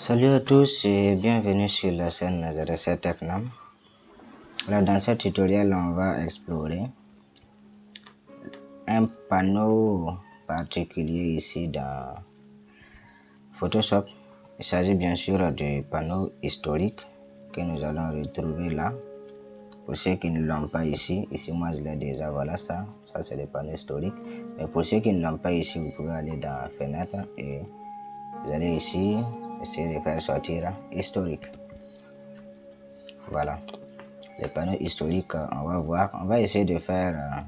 Salut à tous et bienvenue sur la chaîne ZRC Technam. Alors dans ce tutoriel, on va explorer un panneau particulier ici dans Photoshop. Il s'agit bien sûr du panneau historique que nous allons retrouver là. Pour ceux qui ne l'ont pas ici moi je l'ai déjà, voilà ça c'est le panneau historique. Mais pour ceux qui ne l'ont pas ici, vous pouvez aller dans Fenêtre et vous allez ici, essayer de faire sortir historique. Voilà, le panneau historique, on va essayer de faire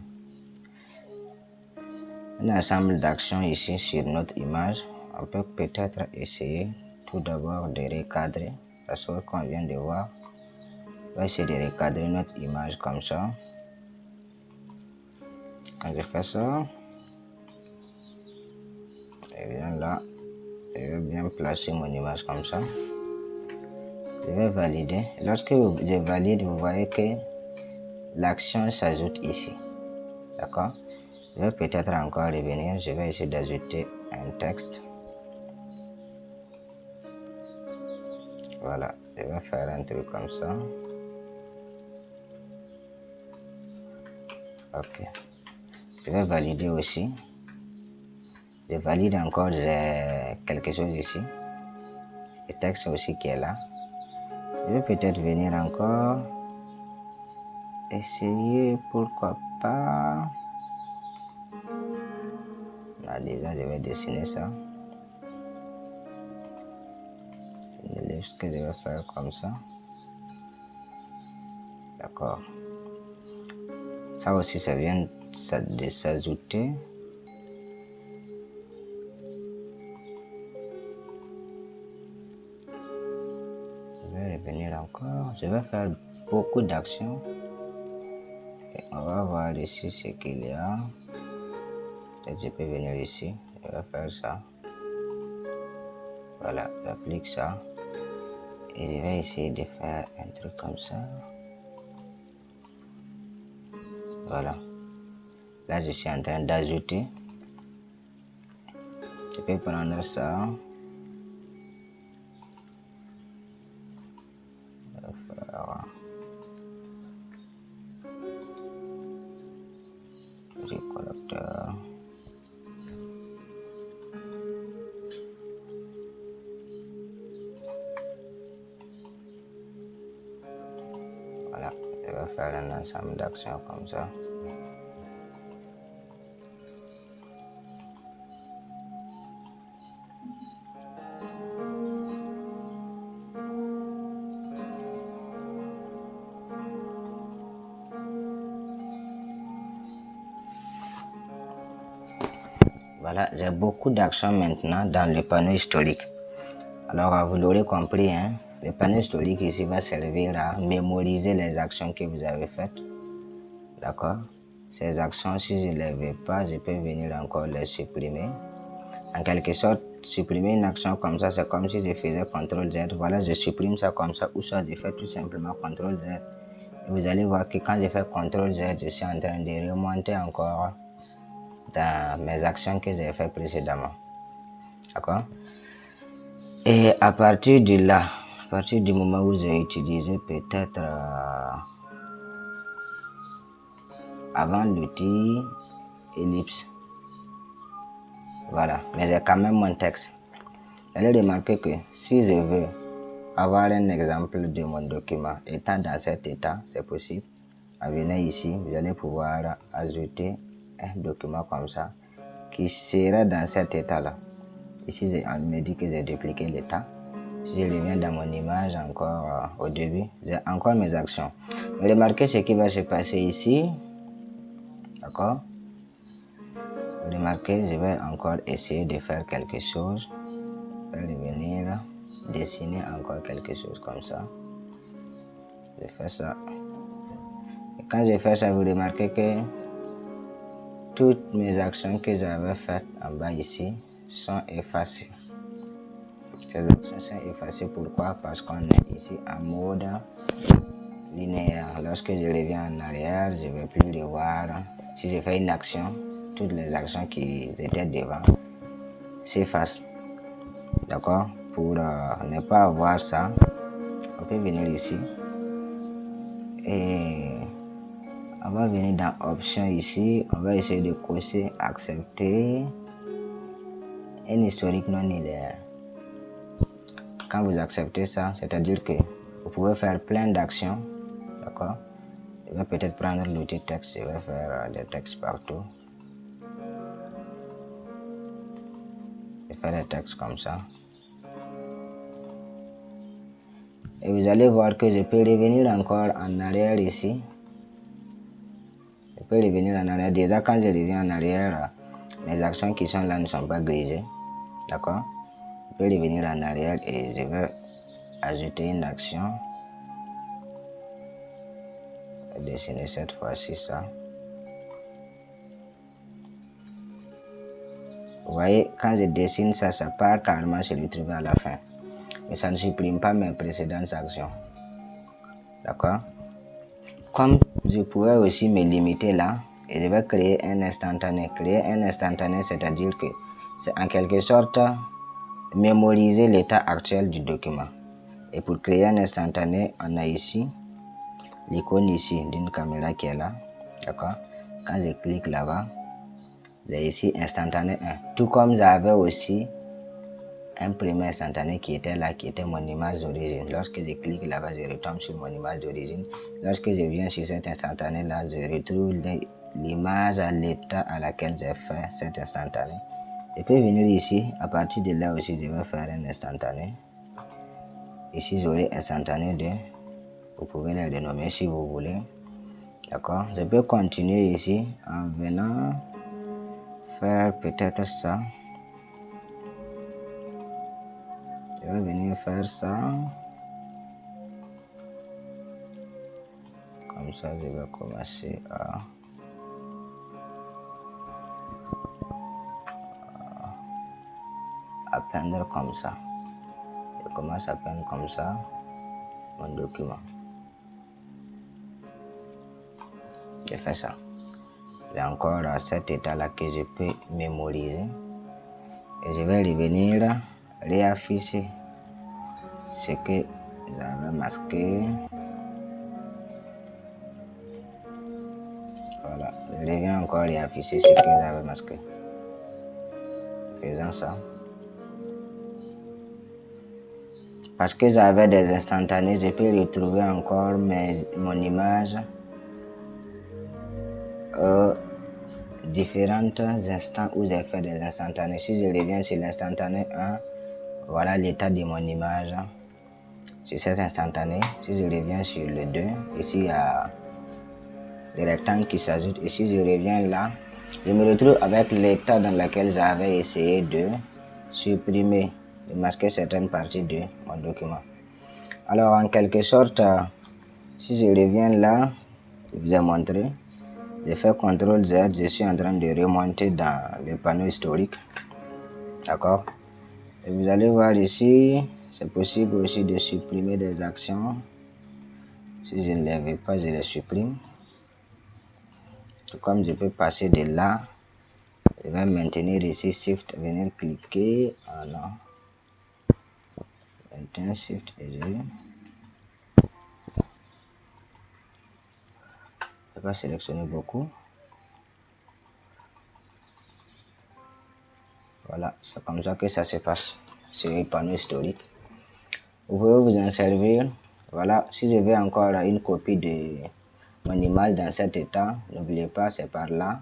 un ensemble d'actions ici sur notre image. On peut peut-être essayer tout d'abord de recadrer la chose qu'on vient de voir. On va essayer de recadrer notre image comme ça. Quand je fais ça, je viens là, je vais bien placer mon image comme ça. Je vais valider. Lorsque je valide, vous voyez que l'action s'ajoute ici. D'accord? Je vais peut-être encore revenir. Je vais essayer d'ajouter un texte. Voilà, je vais faire un truc comme ça. Ok. Je vais valider aussi. Je valide encore quelque chose ici. Le texte aussi qui est là. Je vais peut-être venir encore. Essayer, pourquoi pas. Là, déjà, je vais dessiner ça. Une ellipse que je vais faire comme ça. D'accord. Ça aussi, ça vient de s'ajouter. Je vais revenir encore. Je vais faire beaucoup d'actions. Et on va voir ici ce qu'il y a. Peut-être je peux venir ici. Je vais faire ça. Voilà, j'applique ça. Et je vais essayer de faire un truc comme ça. Voilà. Là, je suis en train d'ajouter. Je peux prendre ça. Recollecteur. Voilà, je vais faire un ensemble d'actions comme ça. Voilà, j'ai beaucoup d'actions maintenant dans le panneau historique. Alors, vous l'aurez compris, hein, le panneau historique ici va servir à mémoriser les actions que vous avez faites. D'accord? Ces actions, si je ne les veux pas, je peux venir encore les supprimer. En quelque sorte, supprimer une action comme ça, c'est comme si je faisais CTRL Z. Voilà, je supprime ça comme ça, ou soit je fais tout simplement CTRL-Z. Et vous allez voir que quand je fais CTRL-Z, je suis en train de remonter encore dans mes actions que j'ai fait précédemment. D'accord? Et à partir de là, à partir du moment où j'ai utilisé peut-être avant l'outil ellipse, voilà, mais j'ai quand même mon texte. Vous allez remarquer que si je veux avoir un exemple de mon document étant dans cet état, c'est possible. En venant ici, vous allez pouvoir ajouter un document comme ça qui sera dans cet état-là. Ici, on me dit que j'ai dupliqué l'état. Si je reviens dans mon image encore au début, j'ai encore mes actions. Mais remarquez ce qui va se passer ici. D'accord? Remarquez, je vais encore essayer de faire quelque chose. Je vais revenir dessiner encore quelque chose comme ça. Je fais ça. Et quand je fais ça, vous remarquez que toutes mes actions que j'avais faites en bas ici sont effacées. Ces actions sont effacées, pourquoi? Parce qu'on est ici en mode linéaire. Lorsque je reviens en arrière, je ne vais plus les voir. Si je fais une action, toutes les actions qui étaient devant s'effacent. D'accord? pour ne pas avoir ça, on peut venir ici et on va venir dans options ici, on va essayer de cocher accepter un historique non linéaire. Quand vous acceptez ça, c'est-à-dire que vous pouvez faire plein d'actions, d'accord? Je vais peut-être prendre l'outil texte, je vais faire des textes partout. Je vais faire des textes comme ça. Et vous allez voir que je peux revenir encore en arrière ici. Je peux revenir en arrière. Déjà, quand je reviens en arrière, mes actions qui sont là ne sont pas grisées. D'accord? Je peux revenir en arrière et je vais ajouter une action. Je vais dessiner cette fois-ci ça. Vous voyez, quand je dessine ça, ça part carrément se retrouver à la fin. Mais ça ne supprime pas mes précédentes actions. D'accord? Comme je pouvais aussi me limiter là, et je vais créer un instantané. Créer un instantané, c'est-à-dire que c'est en quelque sorte mémoriser l'état actuel du document. Et pour créer un instantané, on a ici l'icône ici d'une caméra qui est là. D'accord? Quand je clique là-bas, j'ai ici instantané 1. Tout comme j'avais aussi un premier instantané qui était là, qui était mon image d'origine. Lorsque je clique là-bas, je retombe sur mon image d'origine. Lorsque je viens sur cet instantané là, je retrouve l'image à l'état à laquelle j'ai fait cet instantané. Je peux venir ici, à partir de là aussi, je vais faire un instantané. Ici, j'aurai instantané 2. Vous pouvez les renommer si vous voulez. D'accord? Je peux continuer ici en venant faire peut-être ça. Je vais venir faire ça. Comme ça, je vais commencer à peindre comme ça. Je commence à peindre comme ça mon document. Je fais ça. J'ai encore cet état-là que je peux mémoriser. Et je vais revenir réafficher ce que j'avais masqué. Voilà, je reviens encore réafficher ce que j'avais masqué. Faisant ça. Parce que j'avais des instantanés, je peux retrouver encore mon image différents instants où j'ai fait des instantanés. Si je reviens sur l'instantané 1, voilà l'état de mon image sur cet instantané. Si je reviens sur le 2, ici il y a des rectangles qui s'ajoutent. Et si je reviens là, je me retrouve avec l'état dans lequel j'avais essayé de supprimer, de masquer certaines parties de mon document. Alors en quelque sorte, si je reviens là, je vous ai montré, je fais CTRL Z, je suis en train de remonter dans le panneau historique. D'accord? Et vous allez voir ici, c'est possible aussi de supprimer des actions. Si je ne les veux pas, je les supprime. Tout comme je peux passer de là, je vais maintenir ici Shift, venir cliquer. Ah non. Maintenant Shift et G. Je ne vais pas sélectionner beaucoup. Voilà, c'est comme ça que ça se passe sur les panneaux historiques. Vous pouvez vous en servir. Voilà, si je veux encore une copie de mon image dans cet état, n'oubliez pas, c'est par là.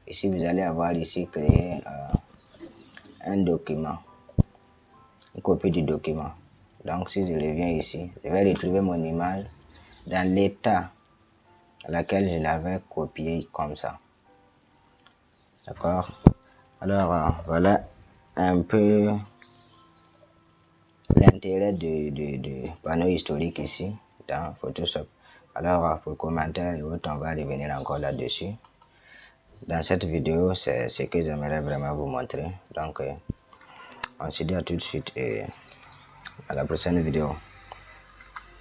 Ici, vous allez avoir ici créé un document, une copie du document. Donc, si je reviens ici, je vais retrouver mon image dans l'état à laquelle je l'avais copié comme ça. D'accord? Alors, voilà un peu l'intérêt du panneau historique ici dans Photoshop. Alors, pour commentaires et autres, on va revenir encore là-dessus. Dans cette vidéo, c'est ce que j'aimerais vraiment vous montrer. Donc, on se dit à tout de suite et à la prochaine vidéo.